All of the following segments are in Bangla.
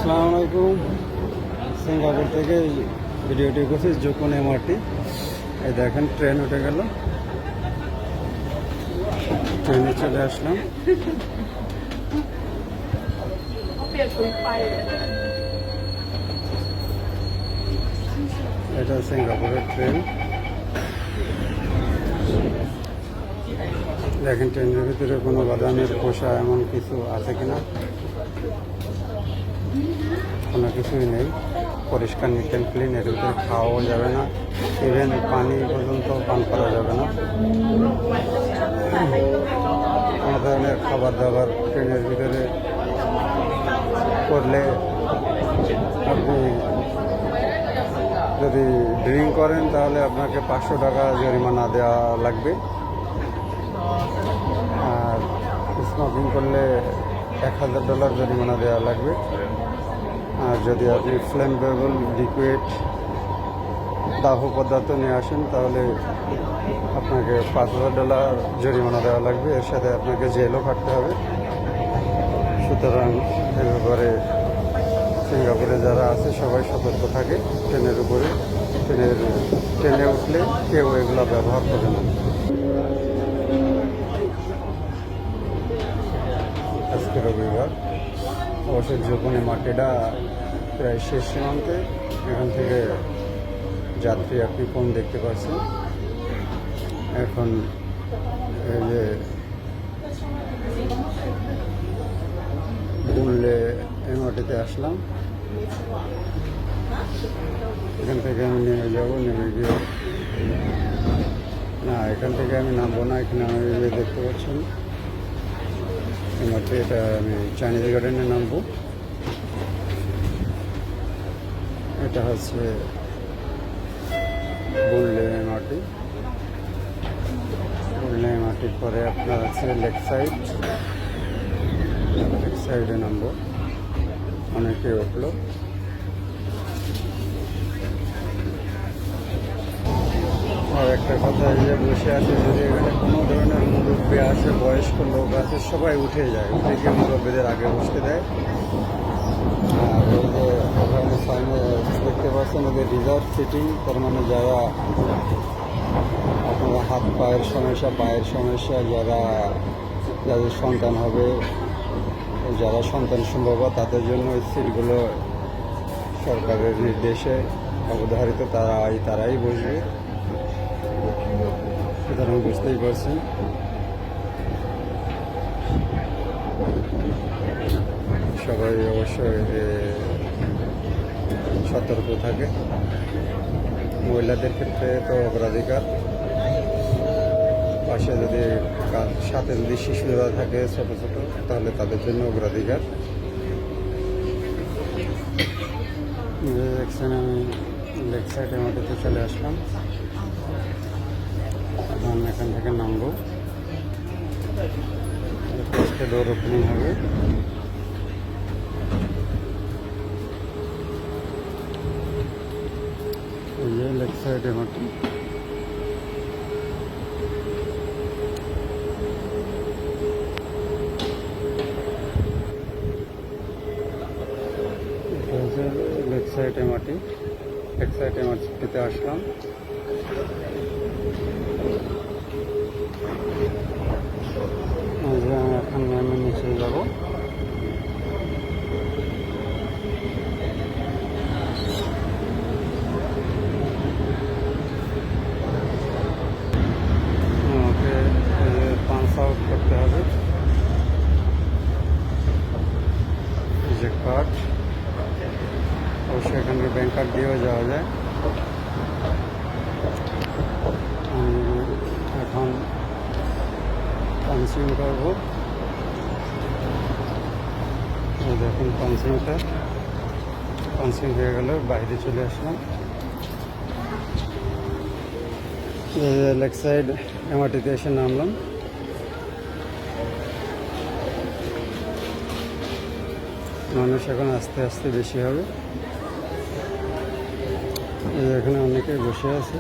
আসসালামু আলাইকুম। সিঙ্গাপুর থেকে ভিডিওটি করছি জোকন এমআরটি। এই দেখেন ট্রেন উঠে গেল, ট্রেনে চলে আসলাম। এটা সিঙ্গাপুরের ট্রেন। দেখেন ট্রেনের ভিতরে কোনো বাদামের খোসা এমন কিছু আছে কিনা, কোনো কিছুই নেই, পরিষ্কার নিট অ্যান্ড ক্লিন। এর ভিতরে খাওয়াও যাবে না, ইভেন পানি পর্যন্ত পান করা যাবে না। কোনো ধরনের খাবার দাবার ট্রেনের ভিতরে করলে আপনি যদি ড্রিঙ্ক করেন তাহলে আপনাকে 500 টাকা জরিমানা দেওয়া লাগবে, আর স্মোকিং করলে $1000 জরিমানা দেওয়া লাগবে। আর যদি আপনি ফ্লেমেবল লিকুইড দাহ পদার্থ নিয়ে আসেন তাহলে আপনাকে $5000 জরিমানা দেওয়া লাগবে, এর সাথে আপনাকে জেলও কাটতে হবে। সুতরাং এ ব্যাপারে সিঙ্গাপুরে যারা আছে সবাই সতর্ক থাকে। ট্রেনের উপরে ট্রেনে উঠলে কেউ এগুলো ব্যবহার করে না। আজকে রবিবার, অবশ্যই জোকন এমআরটিটা প্রায় শেষ সীমান্তে। এখান থেকে যাত্রী আপনি কম দেখতে পাচ্ছেন। এখন এই যে বুনলে এমআরটিতে আসলাম, এখান থেকে আমি নেমে যাবো। নেমে গিয়ে না, এখান থেকে আমি নামবো না। এখানে আমি দেখতে পাচ্ছেন এমআরটি, এটা আমি চাইনিজ গার্ডেনে নামবো। এটা হচ্ছে বুনলে এমআরটি। বুনলে এমআরটির পরে আপনার আছে লেক সাইডে নামবো। অনেকে উঠলো। আর একটা কথা, যে বসে আছে, যদি এখানে কোনো ধরনের মুরব্বী আসে, বয়স্ক লোক আছে, সবাই উঠে যায়, উঠে গিয়ে মুরব্বীদের আগে বসতে দেয়। আর ওই যে ওখানে সামনে দেখতে পাচ্ছেন ওদের রিজার্ভ সিটিং, তার মানে যারা আপনারা হাত পায়ের সমস্যা, যাদের সন্তান হবে, যারা সন্তান সম্ভব তাদের জন্য ওই সিটগুলো সরকারের নির্দেশে অবধারিত, তারাই বসবে। সুতরাং বুঝতেই পারছেন। সবাই অবশ্যই সতর্ক থাকে। মহিলাদের ক্ষেত্রে তো অগ্রাধিকার, পাশে যদি সাথে যদি শিশুরা থাকে ছোট ছোট, তাহলে তাদের জন্য অগ্রাধিকার। দেখছেন আমি লেক সাইডের মধ্যে চলে আসলাম। এখন এখান থেকে নামবো, ডোর ওপেনিং হবে। এই যে লেক সাইডের মধ্যে Lakeside MRT. Lakeside এমআরটিতে আসলাম। এখন নেমে নিচে যাবো। ওকে পাঞ্চ আউট করতে হবে, যে কার্ড, অবশ্যই এখানে ব্যাংক কার্ড দিয়েও যাওয়া যায়। এখন পাঞ্চিং করবো। দেখুন পাঞ্চিং হয়ে গেল, বাইরে চলে আসলাম। লেক সাইড এমআরটিতে এসে নামলাম। মানুষ এখন আস্তে আস্তে বেশি হবে। এখানে অনেকে বসে আছে।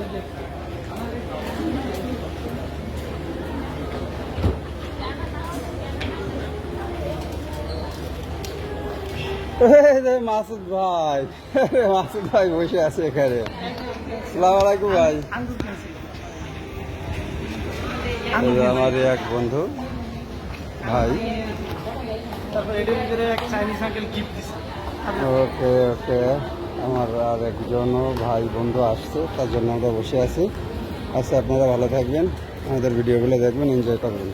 এই যে মাসুদ ভাই, মাসুদ ভাই বসে আছে এখানে। আসসালামু আলাইকুম ভাই। এই যে আমার এক বন্ধু ভাই। তারপর এটার ভিতরে এক চাইনিজ আঙ্কেল গিফট দিছে। ওকে ওকে, আমার আর একজনও ভাই বন্ধু আসছে, তার জন্য আমরা বসে আছি। আচ্ছা, আপনারা ভালো থাকবেন, আমাদের ভিডিওগুলো দেখবেন, এনজয় করবেন।